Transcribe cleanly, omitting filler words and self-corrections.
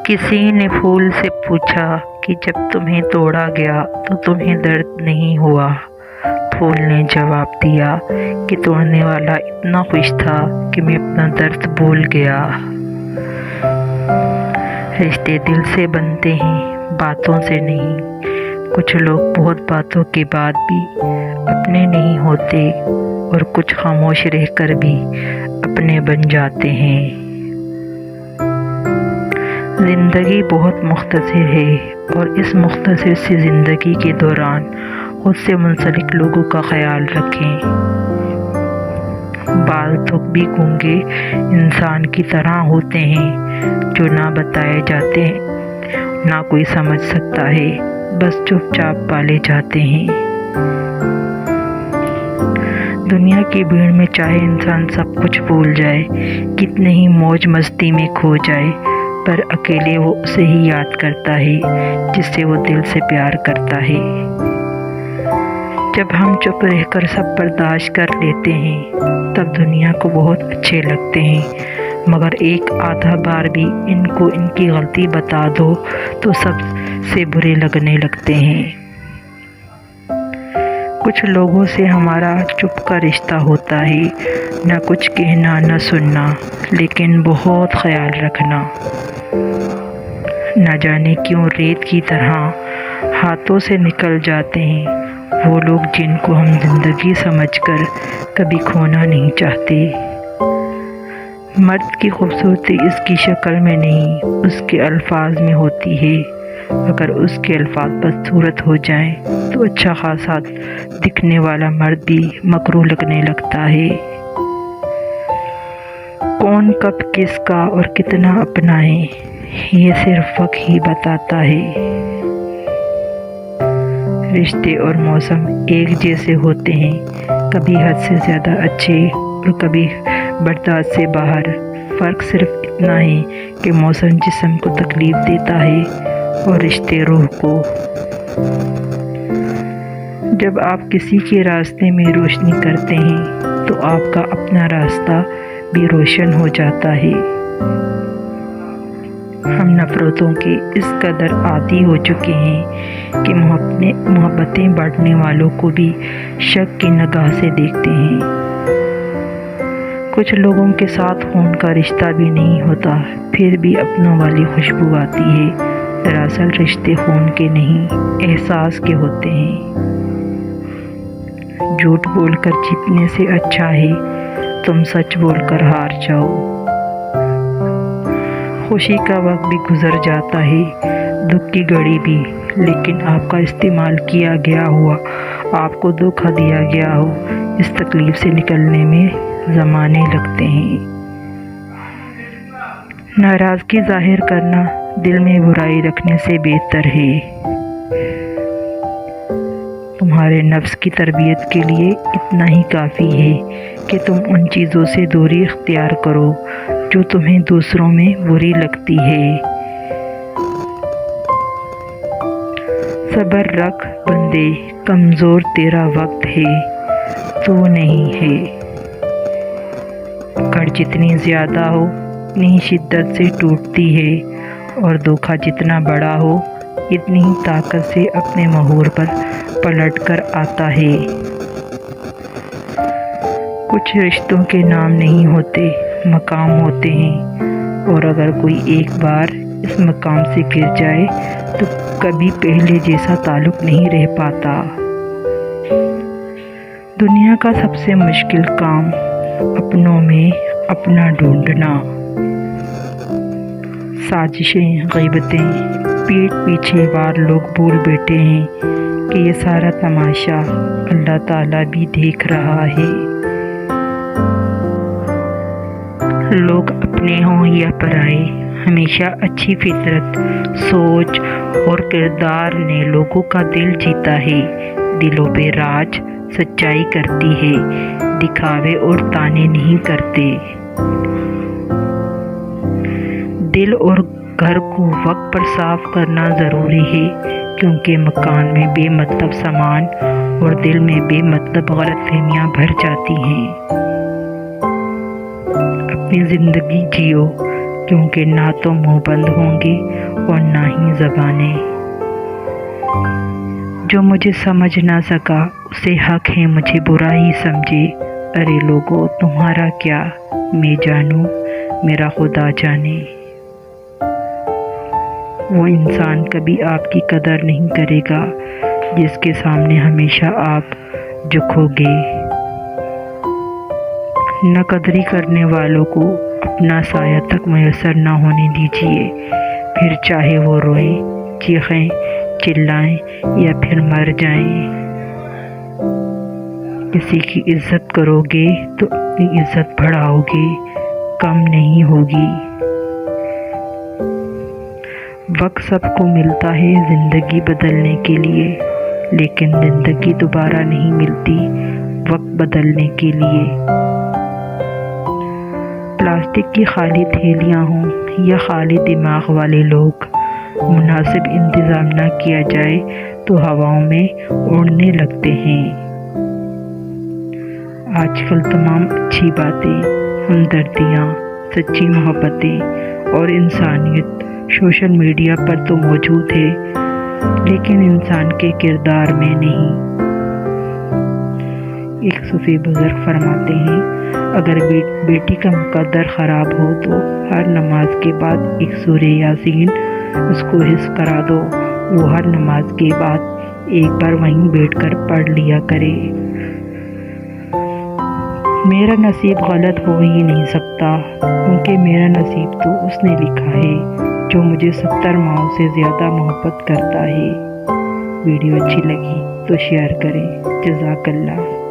کسی نے پھول سے پوچھا کہ جب تمہیں توڑا گیا تو تمہیں درد نہیں ہوا؟ پھول نے جواب دیا کہ توڑنے والا اتنا خوش تھا کہ میں اپنا درد بھول گیا۔ رشتے دل سے بنتے ہیں، باتوں سے نہیں۔ کچھ لوگ بہت باتوں کے بعد بھی اپنے نہیں ہوتے اور کچھ خاموش رہ کر بھی اپنے بن جاتے ہیں۔ زندگی بہت مختصر ہے اور اس مختصر سی زندگی کے دوران خود سے منسلک لوگوں کا خیال رکھیں۔ بعض لوگ بھی گونگے انسان کی طرح ہوتے ہیں جو نہ بتائے جاتے ہیں، نہ کوئی سمجھ سکتا ہے، بس چپ چاپ پالے جاتے ہیں۔ دنیا کی بھیڑ میں چاہے انسان سب کچھ بھول جائے، کتنے ہی موج مستی میں کھو جائے، پر اکیلے وہ اسے ہی یاد کرتا ہے جس سے وہ دل سے پیار کرتا ہے۔ جب ہم چپ رہ کر سب برداشت کر لیتے ہیں تب دنیا کو بہت اچھے لگتے ہیں، مگر ایک آدھا بار بھی ان کو ان کی غلطی بتا دو تو سب سے برے لگنے لگتے ہیں۔ کچھ لوگوں سے ہمارا چپ کا رشتہ ہوتا ہے، نہ کچھ کہنا نہ سننا، لیکن بہت خیال رکھنا۔ نہ جانے کیوں ریت کی طرح ہاتھوں سے نکل جاتے ہیں وہ لوگ جن کو ہم زندگی سمجھ کر کبھی کھونا نہیں چاہتے۔ مرد کی خوبصورتی اس کی شکل میں نہیں، اس کے الفاظ میں ہوتی ہے۔ اگر اس کے الفاظ بدصورت ہو جائیں تو اچھا خاصا دکھنے والا مرد بھی مکروہ لگنے لگتا ہے۔ کون کب کس کا اور کتنا اپنا ہے، یہ صرف وقت ہی بتاتا ہے۔ رشتے اور موسم ایک جیسے ہوتے ہیں، کبھی حد سے زیادہ اچھے اور کبھی برداشت سے باہر۔ فرق صرف اتنا ہے کہ موسم جسم کو تکلیف دیتا ہے اور رشتے روح کو۔ جب آپ کسی کے راستے میں روشنی کرتے ہیں تو آپ کا اپنا راستہ بھی روشن ہو جاتا ہے۔ ہم نفرتوں کے اس قدر عادی ہو چکے ہیں کہ محبتیں بانٹنے والوں کو بھی شک کی نگاہ سے دیکھتے ہیں۔ کچھ لوگوں کے ساتھ خون کا رشتہ بھی نہیں ہوتا، پھر بھی اپنوں والی خوشبو آتی ہے۔ دراصل رشتے خون کے نہیں، احساس کے ہوتے ہیں۔ جھوٹ بول کر جیتنے سے اچھا ہے تم سچ بول کر ہار جاؤ۔ خوشی کا وقت بھی گزر جاتا ہے، دکھ کی گھڑی بھی، لیکن آپ کا استعمال کیا گیا ہوا، آپ کو دھوکہ دیا گیا ہو، اس تکلیف سے نکلنے میں زمانے لگتے ہیں۔ ناراضگی ظاہر کرنا دل میں برائی رکھنے سے بہتر ہے۔ تمہارے نفس کی تربیت کے لیے اتنا ہی کافی ہے کہ تم ان چیزوں سے دوری اختیار کرو جو تمہیں دوسروں میں بری لگتی ہے۔ صبر رکھ بندے، کمزور تیرا وقت ہے، تو نہیں ہے۔ کڑ جتنی زیادہ ہو اتنی شدت سے ٹوٹتی ہے، اور دھوکہ جتنا بڑا ہو اتنی ہی طاقت سے اپنے محور پر پلٹ کر آتا ہے۔ کچھ رشتوں کے نام نہیں ہوتے، مقام ہوتے ہیں، اور اگر کوئی ایک بار اس مقام سے گر جائے تو کبھی پہلے جیسا تعلق نہیں رہ پاتا۔ دنیا کا سب سے مشکل کام اپنوں میں اپنا ڈھونڈنا۔ سازشیں، غیبتیں، پیٹھ پیچھے وار لوگ بھول بیٹھے ہیں کہ یہ سارا تماشا اللہ تعالیٰ بھی دیکھ رہا ہے۔ لوگ اپنے ہوں یا پرائے، ہمیشہ اچھی فطرت، سوچ اور کردار نے لوگوں کا دل جیتا ہے۔ دلوں پہ راج سچائی کرتی ہے، دکھاوے اور تانے نہیں کرتے۔ دل اور گھر کو وقت پر صاف کرنا ضروری ہے، کیونکہ مکان میں بے مطلب سامان اور دل میں بے مطلب غلط فہمیاں بھر جاتی ہیں۔ اپنی زندگی جیو، کیونکہ نہ تو منہ بند ہوں گے اور نہ ہی زبانیں۔ جو مجھے سمجھ نہ سکا اسے حق ہے مجھے برا ہی سمجھے۔ ارے لوگو تمہارا کیا، میں جانوں میرا خدا جانے۔ وہ انسان کبھی آپ کی قدر نہیں کرے گا جس کے سامنے ہمیشہ آپ جھکو گے۔ نہ قدری کرنے والوں کو اپنا سایہ تک میسر نہ ہونے دیجیے، پھر چاہے وہ روئیں، چیخیں، چلائیں یا پھر مر جائیں۔ کسی کی عزت کرو گے تو اپنی عزت بڑھاؤ گے، کم نہیں ہوگی۔ وقت سب کو ملتا ہے زندگی بدلنے کے لیے، لیکن زندگی دوبارہ نہیں ملتی وقت بدلنے کے لیے۔ پلاسٹک کی خالی تھیلیاں ہوں یا خالی دماغ والے لوگ، مناسب انتظام نہ کیا جائے تو ہواؤں میں اڑنے لگتے ہیں۔ آج کل تمام اچھی باتیں، ہمدردیاں، سچی محبتیں اور انسانیت سوشل میڈیا پر تو موجود ہے، لیکن انسان کے کردار میں نہیں۔ ایک صوفی بزرگ فرماتے ہیں، اگر بیٹی کا مقدر خراب ہو تو ہر نماز کے بعد ایک سورہ یاسین اس کو حفظ کرا دو، وہ ہر نماز کے بعد ایک بار وہیں بیٹھ کر پڑھ لیا کرے۔ میرا نصیب غلط ہو ہی نہیں سکتا، کیونکہ میرا نصیب تو اس نے لکھا ہے جو مجھے 70 ماؤں سے زیادہ محبت کرتا ہے۔ ویڈیو اچھی لگی تو شیئر کریں۔ جزاک اللہ۔